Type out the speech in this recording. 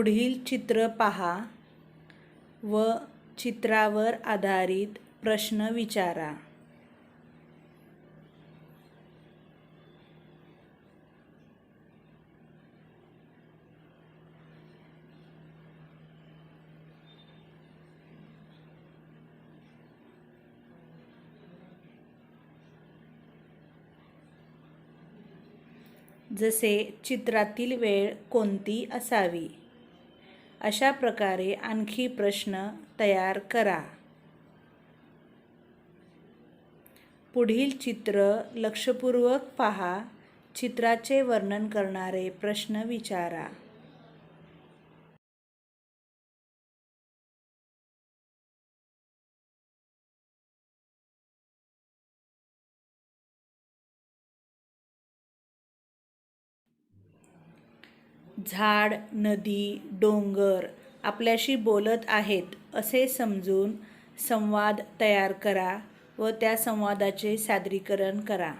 पुढील चित्र पहा व चित्रावर आधारित प्रश्न विचारा. जसे चित्रातील वेळ कोणती असावी. अशा प्रकारे आणखी प्रश्न तयार करा. पुढील चित्र लक्षपूर्वक पहा. चित्राचे वर्णन करणारे प्रश्न विचारा. झाड, नदी, डोंगर आपल्याशी बोलत आहेत असे समजून संवाद तयार करा व त्या संवादाचे सादरीकरण करा.